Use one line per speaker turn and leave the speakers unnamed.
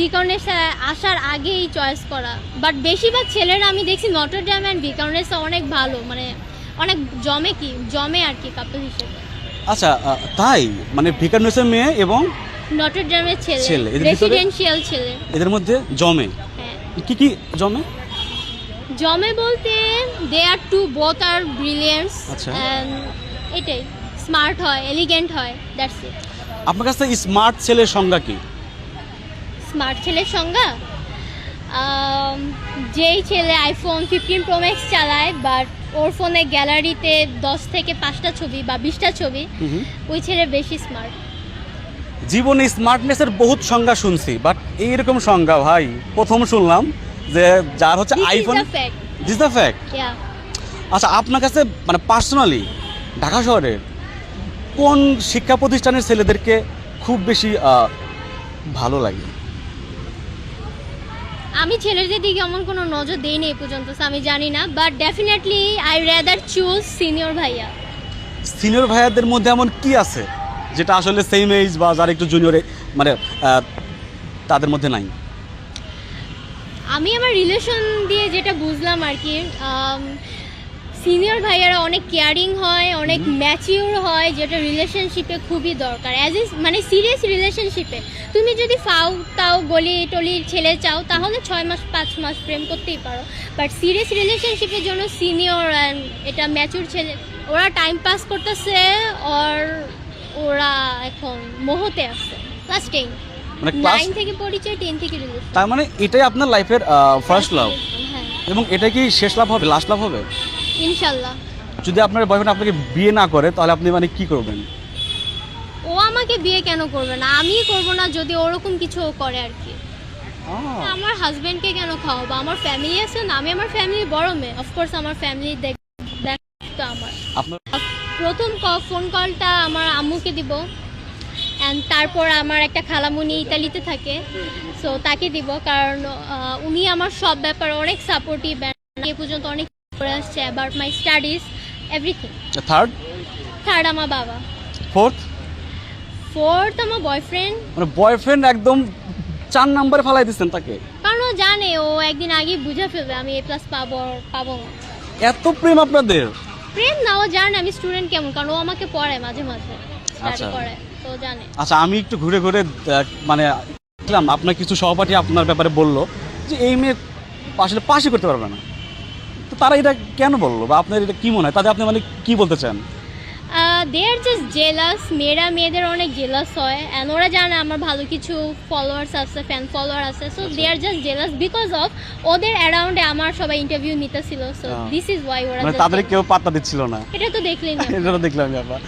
ভিকারুননিসা আসার আগেই চয়েস করা, বাট বেশিরভাগ ছেলেরা আমি দেখছি নটর ডেম অ্যান্ড ভিকারুননিসা অনেক ভালো, মানে অনেক জমে আর কি কাপল হিসেবে।
আচ্ছা তাই মানে ভিকারুননিসার মেয়ে এবং
নটর ডেমের
ছেলে,
ছেলে
এদের ভিতরে-
রেসিডেন্সিয়াল ছেলে।
এদের মধ্যে জমে
হ্যাঁ,
কি জমে?
জমে বলতে দে আর টু বোথ আর ব্রিলিয়েন্টস
আচ্ছা।
অ্যান্ড এটাই স্মার্ট হয়, এলিগেন্ট হয়, দ্যাটস ইট।
আপনার কাছে স্মার্ট ছেলের সংজ্ঞা কি?
স্মার্ট ছেলের সংজ্ঞা যেই ছেলে আইফোন 15 প্রো ম্যাক্স চালায় বাট ওর ফোনে গ্যালারিতে 10 থেকে 5টা ছবি বা 20টা ছবি, ওই ছেলে বেশি স্মার্ট।
জীবনে স্মার্টনেসের বহুত সংজ্ঞা শুনছি, বাট এইরকম সংজ্ঞা ভাই প্রথম শুনলাম যে যার হচ্ছে আইফোন। This the fact. আচ্ছা আপনার কাছে মানে পার্সোনালি ঢাকা শহরের কোন শিক্ষা প্রতিষ্ঠানের ছেলেদেরকে খুব বেশি ভালো লাগে?
আমি ছেলেদের দিকে এমন কোনো নজর দেইনি এই পর্যন্ত, so আমি জানি না, but definitely I rather choose senior ভাইয়া।
সিনিয়র ভাইয়াদের মধ্যে এমন কি আছে যেটা আসলে সেম এজ বা যারা একটু জুনিয়রে মানে তাদের মধ্যে নাই?
আমি আমার রিলেশন দিয়ে যেটা বুঝলাম আর কি, সিনিয়র ভাইয়ারা অনেক কেয়ারিং হয়, অনেক ম্যাচিওর হয়, যেটা রিলেশনশিপে খুবই দরকার। মানে সিরিয়াস রিলেশনশিপে তুমি যদি তাও গলি টলির ছেলে চাও তাহলে 6 মাস 5 মাস প্রেম করতেই পারো, বাট সিরিয়াস রিলেশনশিপের জন্য সিনিয়র অ্যান্ড এটা ম্যাচিওর ছেলে, ওরা টাইম পাস করতেছে আর ওরা এখন মোহতে আছে। ক্লাস 10
মানে ক্লাস
9 থেকে পরিচয়, 10 থেকে রিলেশন।
তার মানে এটাই আপনার লাইফের ফার্স্ট লাভ,
হ্যাঁ
এবং এটা কি শেষ লাভ হবে, লাস্ট লাভ হবে?
ইনশাল্লাহ।
যদি আপনার বয়ফ্রেন্ড আপনাকে বিয়ে না করে তাহলে আপনি মানে কি করবেন?
ও আমাকে বিয়ে কেন করবে না, আমিই করব না যদি ওরকম কিছু ও করে আর কি। আমার হাজবেন্ডকে কেন খাওয়াবো, আমার ফ্যামিলি আছে না, আমি আমার ফ্যামিলির বড় মেয়ে, অফকোর্স আমার ফ্যামিলি দেখতো আমার।
আপনার
প্রথম ফোন কলটা আমার আম্মুকে দিব, অ্যান্ড তারপর আমার একটা খালামুনি ইতালিতে থাকে, সো তাকে দিব, কারণ উনি আমার সব ব্যাপারে অনেক সাপোর্টিভ, এ পর্যন্ত অনেক করে আসছে about my studies everything. Third আমার বাবা। ফোর্থ আমার বয়ফ্রেন্ড।
মানে বয়ফ্রেন্ড একদম 4 নম্বরে ফেলাই দিচ্ছেন তাকে?
কারণ ও জানে, ও একদিন আগে বুঝে ফেলবে আমি A+ পাবো না।
এত প্রেম আপনাদের?
প্রেম না, ও জানে আমি স্টুডেন্ট কেমন, কারণ ও আমাকে পড়ায় মাঝে মাঝে স্টাডি
আচ্ছা।
করায়, তো ও জানে।
আচ্ছা আমি একটু ঘুরে ঘুরে মানে দেখলাম আপনার কিছু সহপাঠী আপনার ব্যাপারে বললো যে এই মেয়ে আসলে পাশই করতে পারবে না, তো তারা এটা কেন বললো বা আপনার এটা কি মনে হয়, তাদের আপনি মানে কি বলতে চান?
দে আর জাস্ট জেলাস। মেয়েদের অনেক জেলাস হয়, অ্যান্ড ওরা জানে আমার ভালো কিছু ফলোয়ার্স আছে, ফ্যান ফলোয়ার আছে, so they are just jealous because of ওদের অ্যারাউন্ডে আমার সবাই ইন্টারভিউ নিতেছিল, সো দিস ইজ ওয়াই ওরা
মানে তাদের কেউ পাত্তা দিচ্ছিল না।
এটা তো দেখলেন।
এটা তো দেখলাম ব্যাপার।